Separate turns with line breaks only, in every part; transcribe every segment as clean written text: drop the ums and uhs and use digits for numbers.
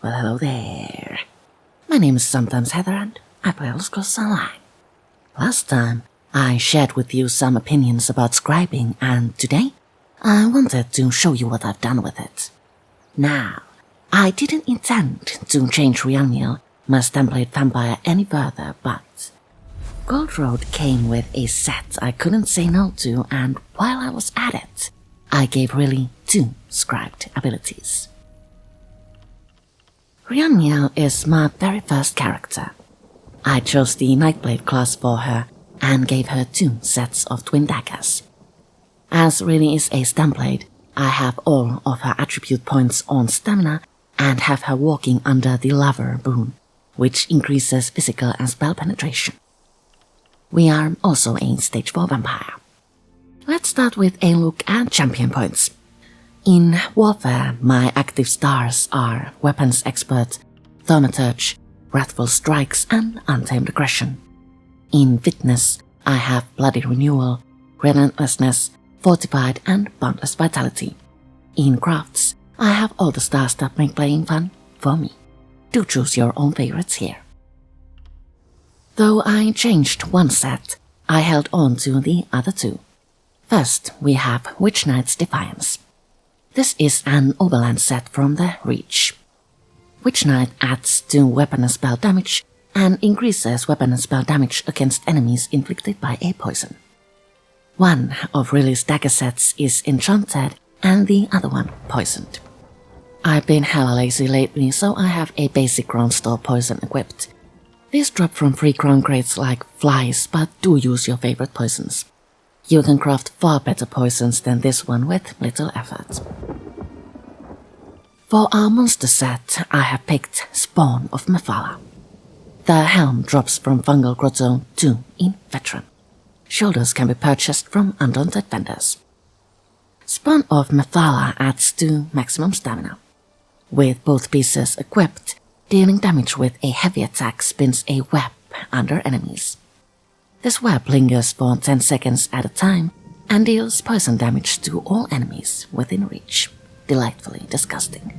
Well, hello there. My name is sometimes Heather and I play Elder Scrolls Online. Last time, I shared with you some opinions about scribing, and today, I wanted to show you what I've done with it. Now, I didn't intend to change Rianmiel, my StamBlade Vampire, any further, but Gold Road came with a set I couldn't say no to, and while I was at it, I gave Riley 2 Scribed Abilities. Rianmiel is my very first character. I chose the Nightblade class for her and gave her 2 sets of twin daggers. As Riley is a StamBlade, I have all of her attribute points on stamina and have her walking under the Lover boon, which increases physical and spell penetration. We are also a stage 4 vampire. Let's start with a look at champion points. In Warfare, my active stars are Weapons Expert, Thaumaturge, Wrathful Strikes, and Untamed Aggression. In Fitness, I have Bloody Renewal, Relentlessness, Fortified, and Boundless Vitality. In Crafts, I have all the stars that make playing fun for me. Do choose your own favorites here. Though I changed one set, I held on to the other 2. First, we have Witch Knight's Defiance. This is an overland set from the Reach. Witch Knight adds 2 weapon and spell damage and increases weapon and spell damage against enemies inflicted by a poison. One of Riley's dagger sets is enchanted and the other one poisoned. I've been hella lazy lately, so I have a basic ground store poison equipped. These drop from free crown crates like flies, but do use your favorite poisons. You can craft far better poisons than this one with little effort. For our monster set, I have picked Spawn of Mephala. The helm drops from Fungal Grotto 2 in Veteran. Shoulders can be purchased from undaunted vendors. Spawn of Mephala adds 2 maximum stamina. With both pieces equipped, dealing damage with a heavy attack spins a web under enemies. This web lingers for 10 seconds at a time and deals poison damage to all enemies within reach. Delightfully disgusting.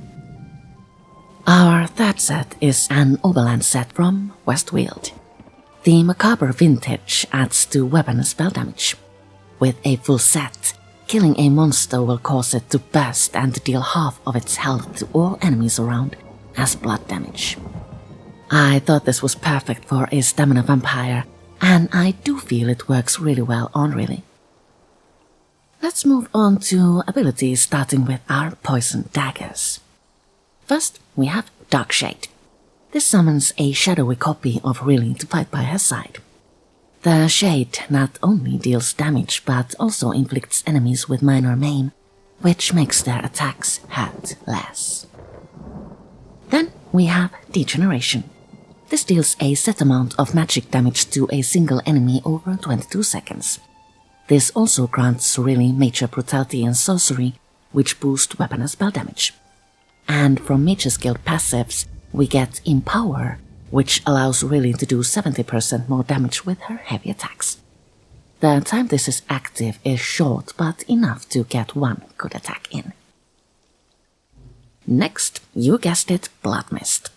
Our third set is an overland set from West Weald. The Macabre Vintage adds 2 weapon and spell damage. With a full set, killing a monster will cause it to burst and deal half of its health to all enemies around as blood damage. I thought this was perfect for a Stamina Vampire, and I do feel it works really well on Riley. Let's move on to abilities, starting with our poison daggers. First, we have Dark Shade. This summons a shadowy copy of Riley to fight by her side. The Shade not only deals damage but also inflicts enemies with minor maim, which makes their attacks hurt less. Then we have Degeneration. This deals a set amount of magic damage to a single enemy over 22 seconds. This also grants Riley Major Brutality and Sorcery, which boost weapon and spell damage. And from Mage's Guild passives, we get Empower, which allows Riley to do 70% more damage with her heavy attacks. The time this is active is short, but enough to get 1 good attack in. Next, you guessed it, Blood Mist.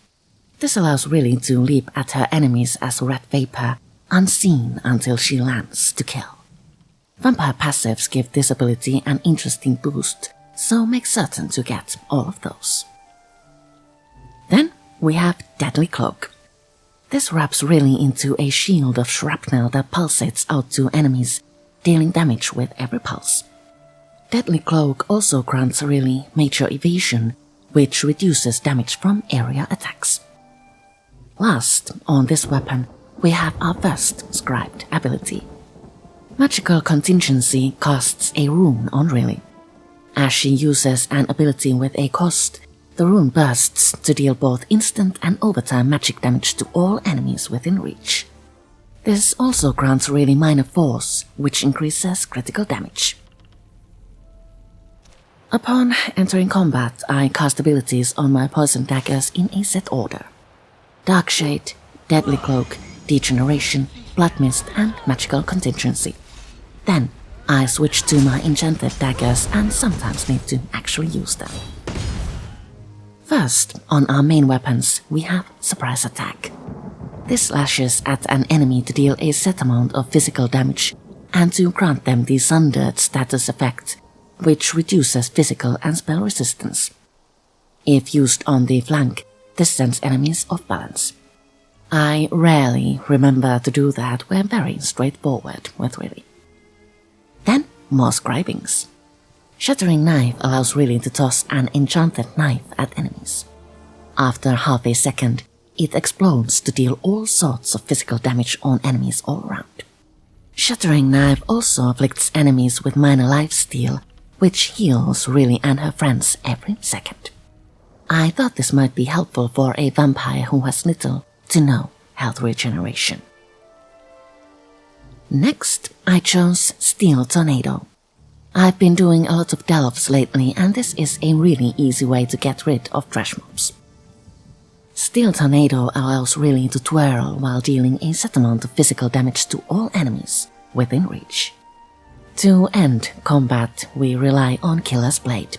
This allows Riley to leap at her enemies as red vapor, unseen until she lands to kill. Vampire passives give this ability an interesting boost, so make certain to get all of those. Then we have Deadly Cloak. This wraps Riley into a shield of shrapnel that pulsates out to enemies, dealing damage with every pulse. Deadly Cloak also grants Riley Major Evasion, which reduces damage from area attacks. Last, on this weapon, we have our first Scribed ability. Magical Contingency costs a rune on Riley. As she uses an ability with a cost, the rune bursts to deal both instant and overtime magic damage to all enemies within reach. This also grants Riley Minor Force, which increases critical damage. Upon entering combat, I cast abilities on my poison daggers in a set order. Dark Shade, Deadly Cloak, Degeneration, Blood Mist, and Magical Contingency. Then, I switch to my enchanted daggers and sometimes need to actually use them. First, on our main weapons, we have Surprise Attack. This slashes at an enemy to deal a set amount of physical damage and to grant them the Sundered status effect, which reduces physical and spell resistance. If used on the flank, this sends enemies off balance. I rarely remember to do that, we're very straightforward with Riley. Then, more Scribings. Shattering Knife allows Riley to toss an enchanted knife at enemies. After half a second, it explodes to deal all sorts of physical damage on enemies all around. Shattering Knife also afflicts enemies with minor lifesteal, which heals Riley and her friends every second. I thought this might be helpful for a vampire who has little to no health regeneration. Next, I chose Steel Tornado. I've been doing a lot of delves lately, and this is a really easy way to get rid of trash mobs. Steel Tornado allows Riley to twirl while dealing a set amount of physical damage to all enemies within reach. To end combat, we rely on Killer's Blade.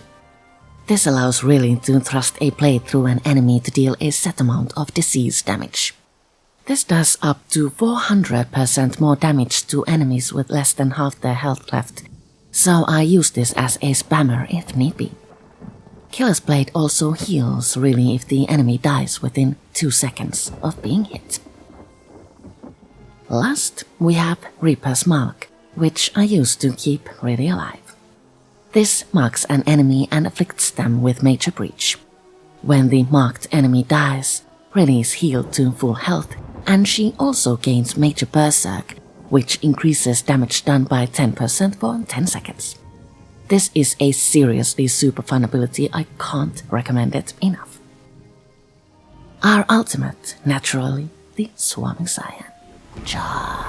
This allows Riley to thrust a blade through an enemy to deal a set amount of disease damage. This does up to 400% more damage to enemies with less than half their health left, so I use this as a spammer if need be. Killer's Blade also heals Riley if the enemy dies within 2 seconds of being hit. Last, we have Reaper's Mark, which I use to keep Riley alive. This marks an enemy and afflicts them with Major Breach. When the marked enemy dies, Riley is healed to full health, and she also gains Major Berserk, which increases damage done by 10% for 10 seconds. This is a seriously super fun ability, I can't recommend it enough. Our ultimate, naturally, the Swarming Scion. Charge!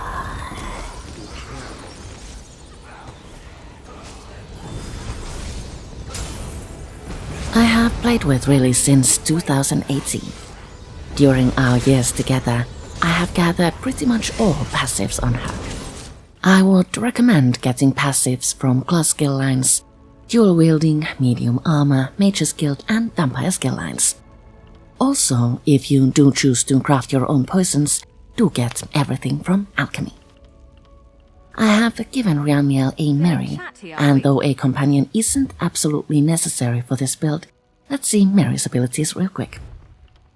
I have played with Riley since 2018. During our years together, I have gathered pretty much all passives on her. I would recommend getting passives from class skill lines, dual wielding, medium armor, mage's guild and vampire skill lines. Also, if you do choose to craft your own poisons, do get everything from alchemy. I have given Rianmiel a Mary, and though a companion isn't absolutely necessary for this build, let's see Mary's abilities real quick.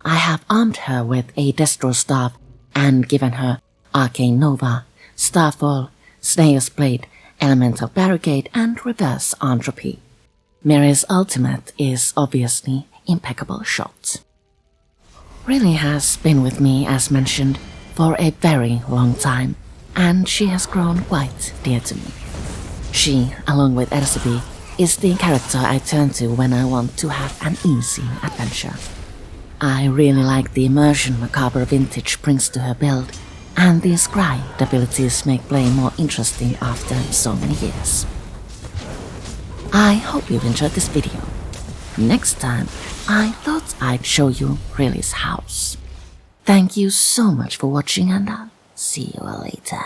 I have armed her with a Destro Staff and given her Arcane Nova, Starfall, Snare's Blade, Elemental Barricade and Reverse Entropy. Mary's ultimate is obviously Impeccable Shot. Riley has been with me, as mentioned, for a very long time, and she has grown quite dear to me. She, along with Ersaby, is the character I turn to when I want to have an easy adventure. I really like the immersion Macabre Vintage brings to her build, and the Scribed abilities make play more interesting after so many years. I hope you've enjoyed this video. Next time, I thought I'd show you Riley's house. Thank you so much for watching, and I'll see you later.